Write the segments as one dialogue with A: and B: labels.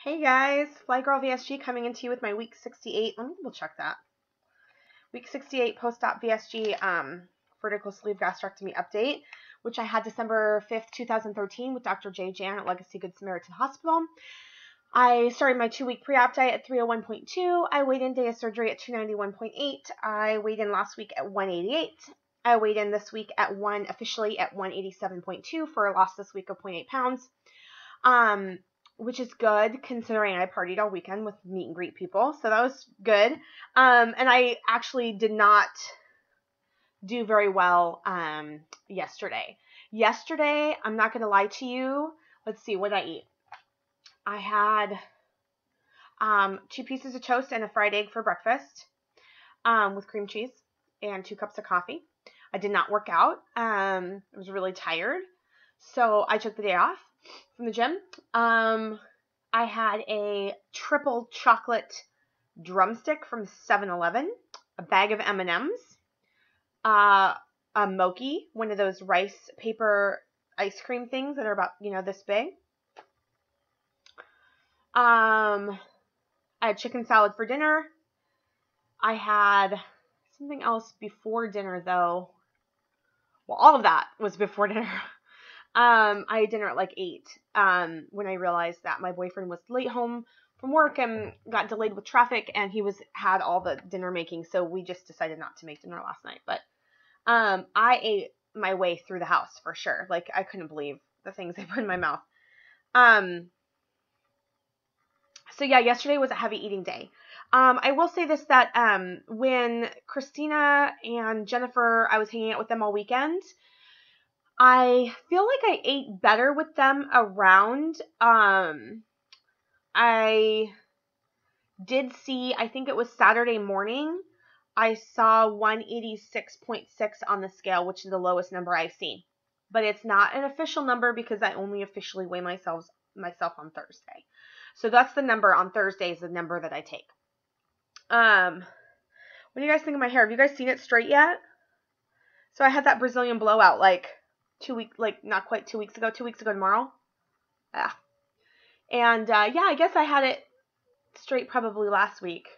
A: Hey guys, Fly Girl VSG coming into you with my week 68. Let me double check that. Week 68 post-VSG vertical sleeve gastrectomy update, which I had December 5th, 2013 with Dr. J. Jan at Legacy Good Samaritan Hospital. I started my 2-week pre-op diet at 301.2. I weighed in day of surgery at 291.8. I weighed in last week at 188. I weighed in this week at officially at 187.2 for a loss this week of 0.8 pounds. Which is good considering I partied all weekend with meet and greet people. So that was good. And I actually did not do very well yesterday. Yesterday, I'm not going to lie to you. Let's see, what did I eat? I had 2 pieces of toast and a fried egg for breakfast with cream cheese and 2 cups of coffee. I did not work out. I was really tired. So I took the day off from the gym. I had a triple chocolate drumstick from 7-Eleven, a bag of M&Ms, a Mochi, one of those rice paper ice cream things that are about, this big. I had chicken salad for dinner. I had something else before dinner, though. Well, all of that was before dinner. I had dinner at like 8 when I realized that my boyfriend was late home from work and got delayed with traffic, and he had all the dinner making, so we just decided not to make dinner last night. But I ate my way through the house for sure. Like, I couldn't believe the things I put in my mouth. So yeah, yesterday was a heavy eating day. I will say this, that when Christina and Jennifer, I was hanging out with them all weekend, I feel like I ate better with them around. I did see, I think it was Saturday morning, I saw 186.6 on the scale, which is the lowest number I've seen. But it's not an official number because I only officially weigh myself on Thursday. So that's the number on Thursday, is the number that I take. What do you guys think of my hair? Have you guys seen it straight yet? So I had that Brazilian blowout not quite 2 weeks ago, 2 weeks ago tomorrow. Yeah. And, yeah, I guess I had it straight probably last week.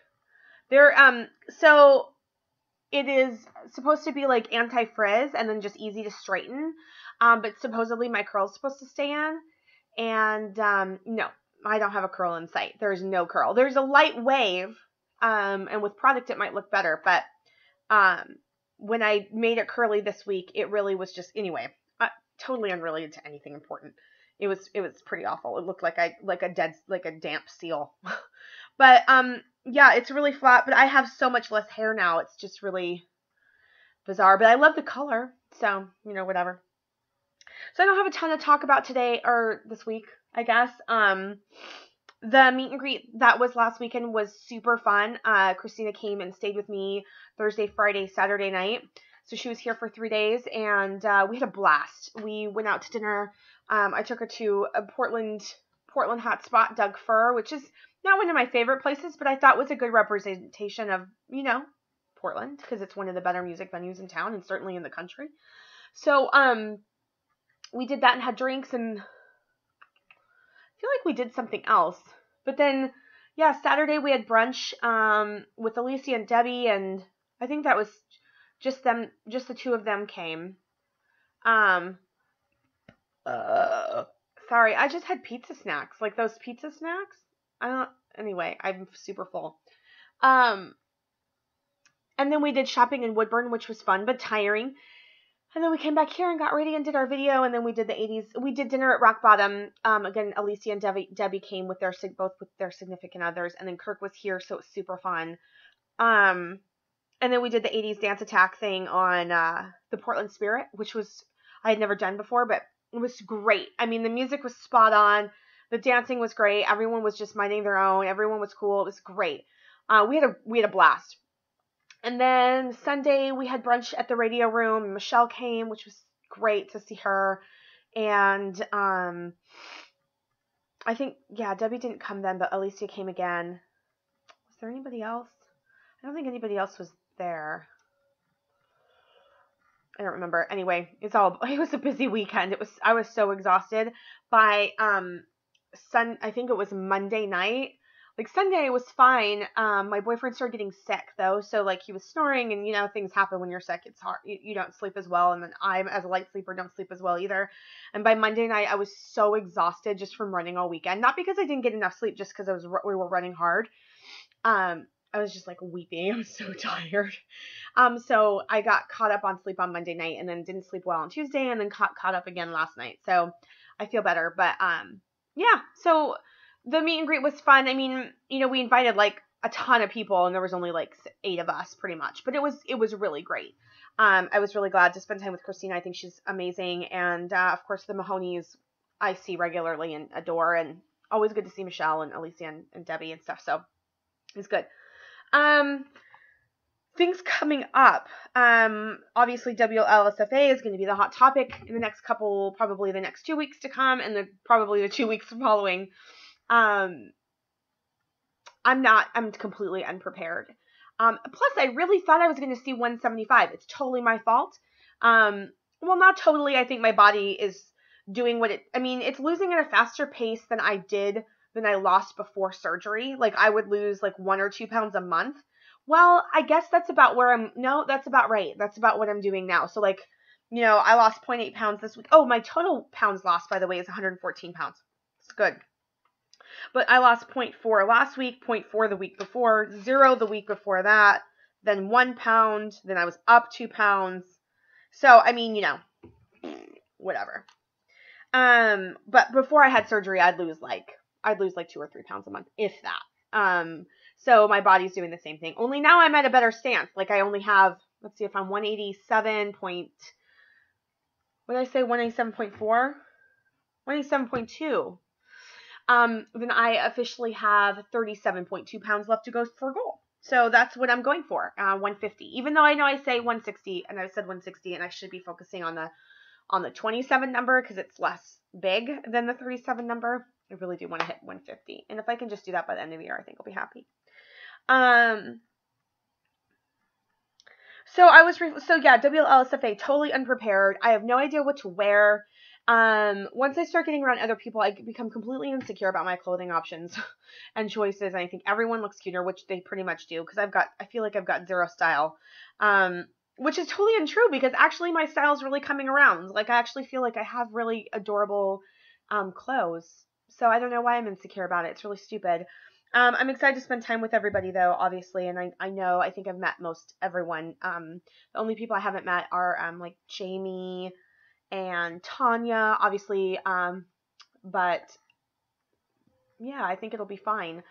A: So it is supposed to be like anti-frizz and then just easy to straighten. But supposedly my curl's supposed to stay in. And, no, I don't have a curl in sight. There's no curl. There's a light wave. And with product, it might look better. But, when I made it curly this week, it really was just, anyway, totally unrelated to anything important. It was pretty awful. It looked like a damp seal. But, yeah, it's really flat, but I have so much less hair now. It's just really bizarre, but I love the color. So, whatever. So I don't have a ton to talk about today or this week, I guess. The meet and greet that was last weekend was super fun. Christina came and stayed with me Thursday, Friday, Saturday night. So she was here for 3 days, and we had a blast. We went out to dinner. I took her to a Portland hotspot, Doug Fir, which is not one of my favorite places, but I thought was a good representation of, Portland, because it's one of the better music venues in town and certainly in the country. So we did that and had drinks, and I feel like we did something else. But then, yeah, Saturday we had brunch with Alicia and Debbie, and I think that was just the 2 of them came. Sorry, I just had pizza snacks, like those pizza snacks. Anyway, I'm super full. And then we did shopping in Woodburn, which was fun, but tiring. And then we came back here and got ready and did our video, and then we did the 80s. We did dinner at Rock Bottom. Again, Alicia and Debbie came with both with their significant others, and then Kirk was here, so it was super fun. And then we did the 80s dance attack thing on the Portland Spirit, which I had never done before, but it was great. I mean, the music was spot on. The dancing was great. Everyone was just minding their own. Everyone was cool. It was great. We had a blast. And then Sunday we had brunch at the Radio Room. Michelle came, which was great to see her. And I think, yeah, Debbie didn't come then, but Alicia came again. Was there anybody else? I don't think anybody else was there. I don't remember. Anyway, it was a busy weekend. I was so exhausted by I think it was Monday night. Like Sunday was fine. My boyfriend started getting sick though. So like he was snoring and things happen when you're sick. It's hard. You don't sleep as well. And then I, as a light sleeper, don't sleep as well either. And by Monday night, I was so exhausted just from running all weekend. Not because I didn't get enough sleep, just because we were running hard. I was just like weeping. I was so tired. So I got caught up on sleep on Monday night and then didn't sleep well on Tuesday and then caught up again last night. So I feel better, but, yeah, so the meet and greet was fun. I mean, we invited like a ton of people and there was only like 8 of us pretty much, but it was really great. I was really glad to spend time with Christina. I think she's amazing. And, of course the Mahonies I see regularly and adore, and always good to see Michelle and Alicia and Debbie and stuff. So it's good. Things coming up. Obviously WLSFA is going to be the hot topic in the next probably the next 2 weeks to come, and probably the 2 weeks following. I'm completely unprepared. Plus I really thought I was going to see 175. It's totally my fault. Well, not totally. I think my body is doing it's losing at a faster pace than I lost before surgery. Like I would lose like 1 or 2 pounds a month. Well, I guess that's about that's about right. That's about what I'm doing now. So like, I lost 0.8 pounds this week. Oh, my total pounds lost, by the way, is 114 pounds. It's good. But I lost 0.4 last week, 0.4 the week before, 0 the week before that, then 1 pound, then I was up 2 pounds. So, I mean, whatever. But before I had surgery, I'd lose like 2 or 3 pounds a month, if that. So my body's doing the same thing. Only now I'm at a better stance. Like I only have, let's see if I'm 187 point, what did I say? 187.4? 187.2. Then I officially have 37.2 pounds left to go for goal. So that's what I'm going for, 150. Even though I know I say 160, and I said 160, and I should be focusing on the 27 number because it's less big than the 37 number. I really do want to hit 150. And if I can just do that by the end of the year, I think I'll be happy. So WLSFA, totally unprepared. I have no idea what to wear. Once I start getting around other people, I become completely insecure about my clothing options and choices. And I think everyone looks cuter, which they pretty much do, because I feel like I've got zero style. Which is totally untrue, because actually my style is really coming around. Like I actually feel like I have really adorable, clothes. So I don't know why I'm insecure about it. It's really stupid. I'm excited to spend time with everybody though, obviously. And I think I've met most everyone. The only people I haven't met are, like Jamie and Tanya, obviously. But yeah, I think it'll be fine.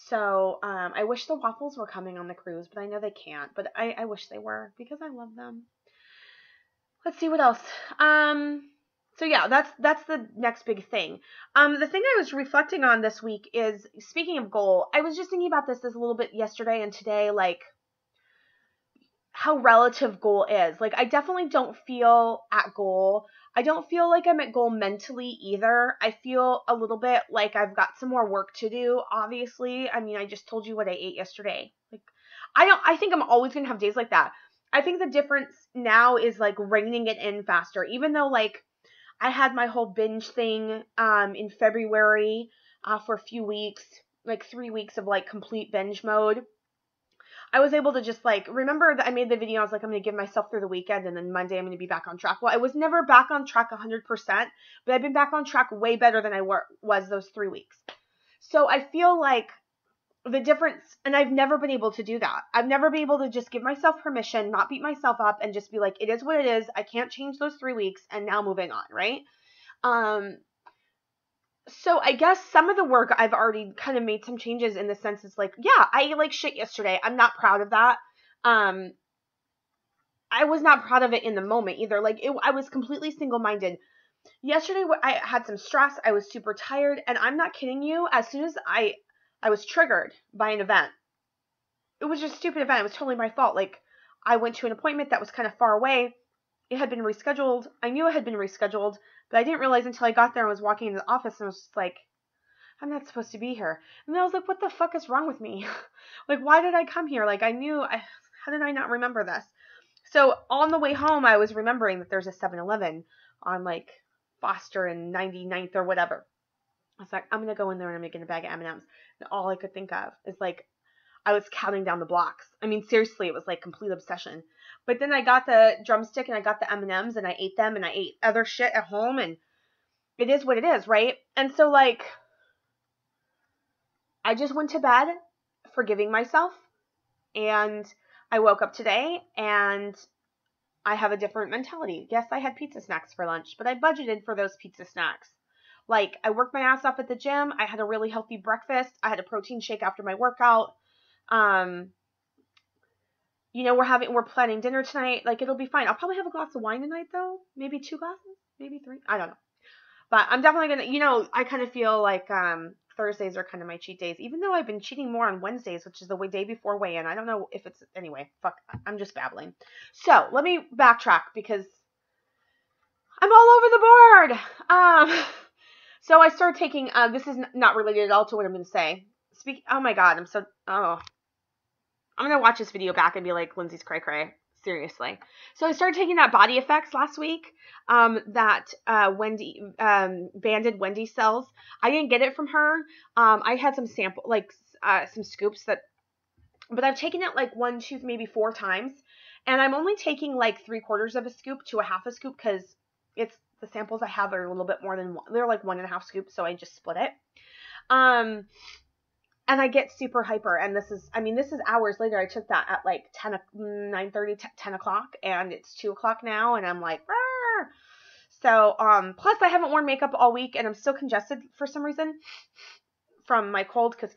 A: So, I wish the waffles were coming on the cruise, but I know they can't, but I wish they were because I love them. Let's see what else. So yeah, that's the next big thing. The thing I was reflecting on this week is, speaking of goal, I was just thinking about this a little bit yesterday and today, like how relative goal is. Like I definitely don't feel at goal. I don't feel like I'm at goal mentally either. I feel a little bit like I've got some more work to do, obviously. I mean, I just told you what I ate yesterday. Like I think I'm always going to have days like that. I think the difference now is like reining it in faster, even though like I had my whole binge thing in February for a few weeks, like 3 weeks of like complete binge mode. I was able to just like, remember that I made the video, I was like, I'm going to give myself through the weekend and then Monday I'm going to be back on track. Well, I was never back on track 100%, but I've been back on track way better than I was those 3 weeks. So I feel like the difference, and I've never been able to do that. I've never been able to just give myself permission, not beat myself up, and just be like, it is what it is. I can't change those 3 weeks, and now moving on, right? So I guess some of the work I've already kind of made some changes in the sense it's like, yeah, I ate like shit yesterday. I'm not proud of that. I was not proud of it in the moment either. Like I was completely single-minded. Yesterday I had some stress. I was super tired, and I'm not kidding you. As soon as I was triggered by an event. It was just a stupid event. It was totally my fault. Like, I went to an appointment that was kind of far away. It had been rescheduled. I knew it had been rescheduled, but I didn't realize until I got there and was walking into the office and I was just like, I'm not supposed to be here. And then I was like, what the fuck is wrong with me? Like, why did I come here? Like, how did I not remember this? So on the way home, I was remembering that there's a 7-Eleven on like Foster and 99th or whatever. I was like, I'm going to go in there and I'm making a bag of M&Ms. And all I could think of is like, I was counting down the blocks. I mean, seriously, it was like complete obsession. But then I got the drumstick and I got the M&Ms and I ate them and I ate other shit at home, and it is what it is, right? And so like, I just went to bed forgiving myself, and I woke up today and I have a different mentality. Yes, I had pizza snacks for lunch, but I budgeted for those pizza snacks. Like, I worked my ass off at the gym. I had a really healthy breakfast. I had a protein shake after my workout. You know, we're planning dinner tonight. Like, it'll be fine. I'll probably have a glass of wine tonight, though. Maybe 2 glasses, maybe 3. I don't know. But I'm definitely going to, you know, I kind of feel like Thursdays are kind of my cheat days, even though I've been cheating more on Wednesdays, which is the day before weigh-in. I don't know if it's, anyway, fuck, I'm just babbling. So, let me backtrack because I'm all over the board. So I started taking, this is not related at all to what I'm going to say. Oh my God, I'm going to watch this video back and be like, Lindsay's cray cray. Seriously. So I started taking that Body Effects last week, that Wendy, banded Wendy sells. I didn't get it from her. I had some sample, like, some scoops but I've taken it like 1, 2, maybe 4 times. And I'm only taking like 3/4 of a scoop to a half a scoop because the samples I have are a little bit more than one. They're like 1.5 scoops, so I just split it. And I get super hyper, and this is hours later. I took that at like 9:30, 10 o'clock, and it's 2 o'clock now, and I'm like, Rrr! So, plus I haven't worn makeup all week, and I'm still congested for some reason from my cold, because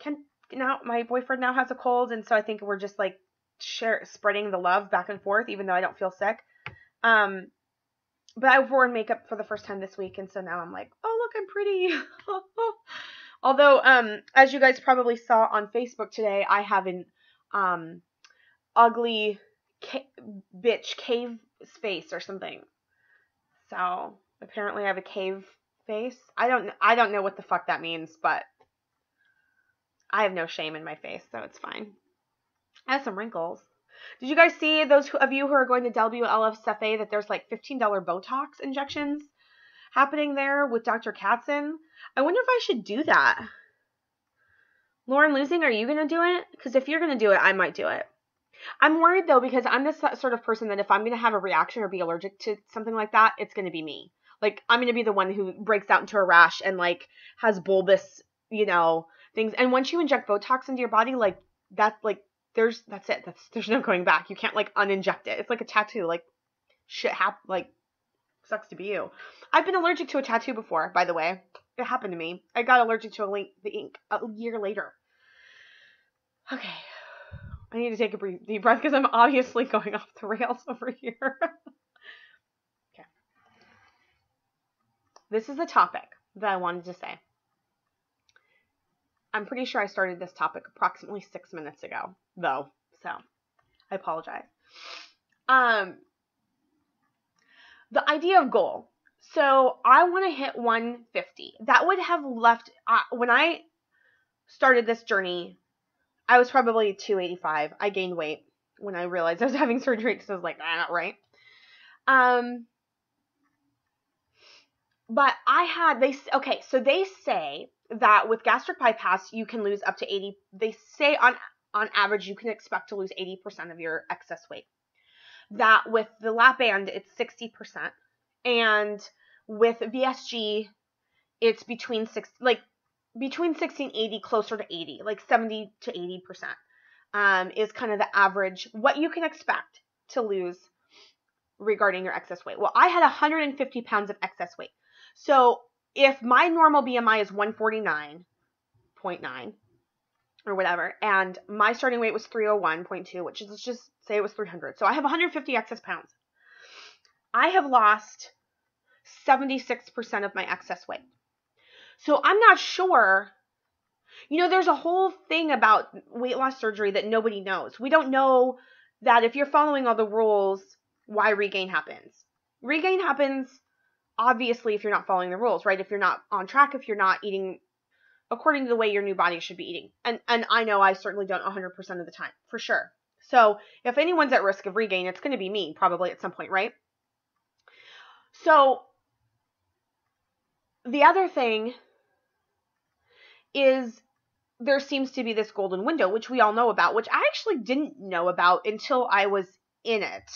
A: my boyfriend now has a cold, and so I think we're just like spreading the love back and forth, even though I don't feel sick. But I've worn makeup for the first time this week, and so now I'm like, oh, look, I'm pretty. Although, as you guys probably saw on Facebook today, I have an ugly bitch cave face or something. So apparently I have a cave face. I don't know what the fuck that means, but I have no shame in my face, so it's fine. I have some wrinkles. Did you guys see, those of you who are going to WLFSFA, that there's like $15 Botox injections happening there with Dr. Katzen? I wonder if I should do that. Lauren Losing, are you going to do it? Because if you're going to do it, I might do it. I'm worried, though, because I'm this sort of person that if I'm going to have a reaction or be allergic to something like that, it's going to be me. Like, I'm going to be the one who breaks out into a rash and, like, has bulbous, you know, things. And once you inject Botox into your body, like, that's it. There's no going back. You can't, like, uninject it. It's like a tattoo. Like, shit sucks to be you. I've been allergic to a tattoo before, by the way. It happened to me. I got allergic to the ink a year later. Okay. I need to take a deep breath because I'm obviously going off the rails over here. Okay. This is the topic that I wanted to say. I'm pretty sure I started this topic approximately 6 minutes ago, though. So, I apologize. The idea of goal. So, I want to hit 150. That would have left, when I started this journey, I was probably 285. I gained weight when I realized I was having surgery because I was like, not right. But so they say that with gastric bypass, you can lose up to 80. They say on average, you can expect to lose 80% of your excess weight. That with the lap band, it's 60%. And with VSG, it's between 60 and 80, closer to 80, like 70 to 80%, is kind of the average, what you can expect to lose regarding your excess weight. Well, I had 150 pounds of excess weight. So if my normal BMI is 149.9 or whatever, and my starting weight was 301.2, which is, let's just say it was 300. So I have 150 excess pounds. I have lost 76% of my excess weight. So I'm not sure, there's a whole thing about weight loss surgery that nobody knows. We don't know that if you're following all the rules, why regain happens. Regain happens, obviously, if you're not following the rules, right? If you're not on track, if you're not eating according to the way your new body should be eating. And I know I certainly don't 100% of the time, for sure. So if anyone's at risk of regain, it's going to be me probably at some point, right? So the other thing is there seems to be this golden window, which we all know about, which I actually didn't know about until I was in it.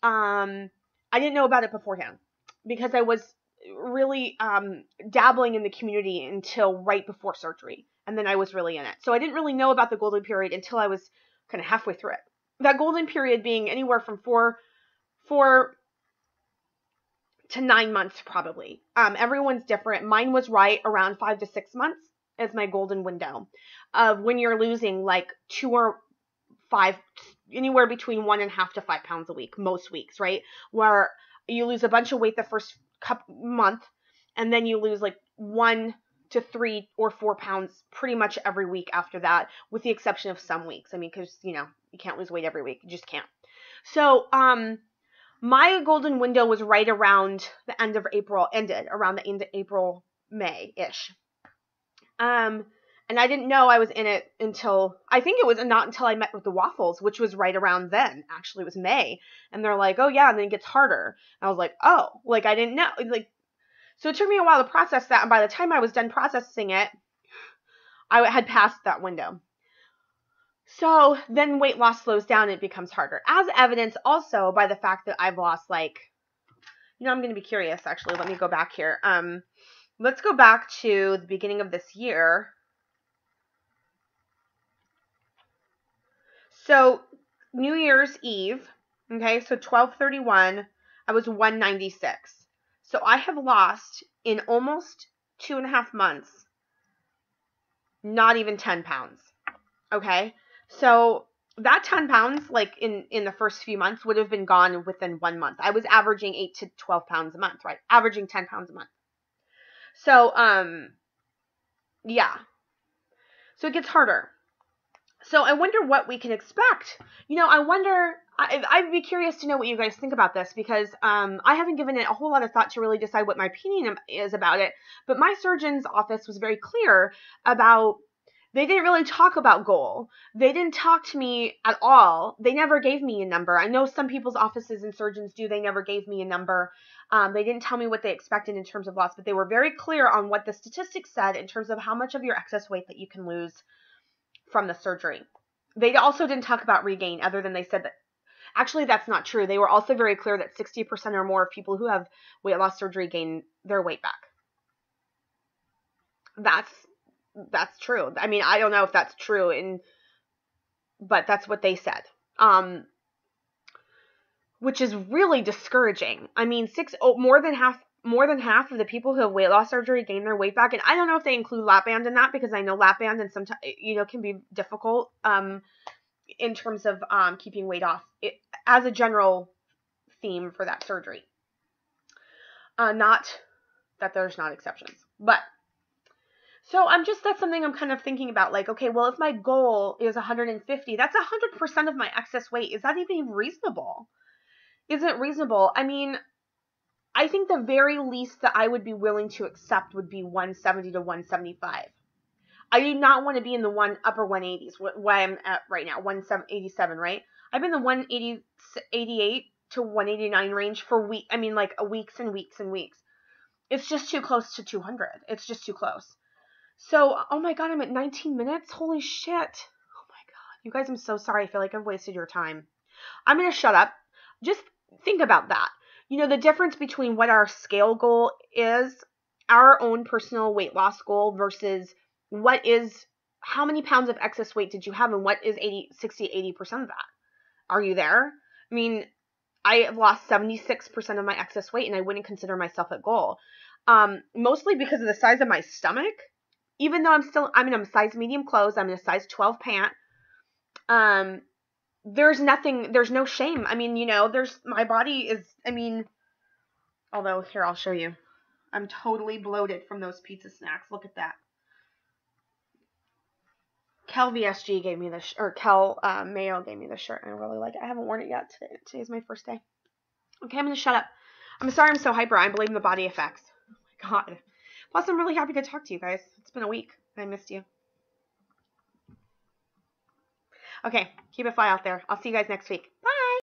A: I didn't know about it beforehand because I was really dabbling in the community until right before surgery. And then I was really in it. So I didn't really know about the golden period until I was kind of halfway through it. That golden period being anywhere from 4 to 9 months probably. Everyone's different. Mine was right around 5 to 6 months as my golden window of when you're losing like 2 or 5, anywhere between 1.5 to 5 pounds a week, most weeks, right? Where you lose a bunch of weight the first month, and then you lose like 1 to 3 or 4 pounds pretty much every week after that, with the exception of some weeks. I mean, because, you can't lose weight every week. You just can't. So, my golden window was right around the end of April, ended around the end of April, May-ish. And I didn't know I was in it until, I think it was not until I met with the Waffles, which was right around then. Actually, it was May. And they're like, oh yeah, and then it gets harder. And I was like, oh, like I didn't know. Like, so it took me a while to process that. And by the time I was done processing it, I had passed that window. So then weight loss slows down and it becomes harder. As evidenced also by the fact that I've lost I'm going to be curious actually. Let me go back here. Let's go back to the beginning of this year. So New Year's Eve, okay, so 12/31, I was 196. So I have lost in almost 2.5 months, not even 10 pounds, okay? So that 10 pounds, like in the first few months, would have been gone within 1 month. I was averaging 8 to 12 pounds a month, right? Averaging 10 pounds a month. So, yeah. So it gets harder. So I wonder what we can expect. I'd be curious to know what you guys think about this because I haven't given it a whole lot of thought to really decide what my opinion is about it. But my surgeon's office was very clear about, they didn't really talk about goal. They didn't talk to me at all. They never gave me a number. I know some people's offices and surgeons do. They never gave me a number. They didn't tell me what they expected in terms of loss, but they were very clear on what the statistics said in terms of how much of your excess weight that you can lose from the surgery. They also didn't talk about regain, other than they said that, actually that's not true. They were also very clear that 60% or more of people who have weight loss surgery gain their weight back. That's true. I mean, I don't know if that's true, but that's what they said. Which is really discouraging. I mean, more than half of the people who have weight loss surgery gain their weight back. And I don't know if they include lap band in that, because I know lap band and sometimes, can be difficult, in terms of, keeping weight off as a general theme for that surgery. Not that there's not exceptions, but so that's something I'm kind of thinking about. Like, okay, well, if my goal is 150, that's 100% of my excess weight. Is that even reasonable? Is it reasonable? I mean, I think the very least that I would be willing to accept would be 170 to 175. I do not want to be in the upper 180s, where I'm at right now, 187, right? I'm in the 188 to 189 range for weeks and weeks and weeks. It's just too close to 200. It's just too close. So, oh my God, I'm at 19 minutes. Holy shit. Oh my God. You guys, I'm so sorry. I feel like I've wasted your time. I'm going to shut up. Just think about that. The difference between what our scale goal is, our own personal weight loss goal, versus how many pounds of excess weight did you have, and what is 60, 80% of that? Are you there? I mean, I have lost 76% of my excess weight, and I wouldn't consider myself at goal. Mostly because of the size of my stomach. Even though I'm in a size medium clothes, I'm in a size 12 pant. There's no shame. I mean, my body is, although here, I'll show you. I'm totally bloated from those pizza snacks. Look at that. Kel VSG gave me this, or Kel Mayo gave me this shirt, and I really like it. I haven't worn it yet. Today's my first day. Okay, I'm going to shut up. I'm sorry I'm so hyper. I blame the body effects. Oh my God. Plus, I'm really happy to talk to you guys. It's been a week. I missed you. Okay, keep it fly out there. I'll see you guys next week. Bye.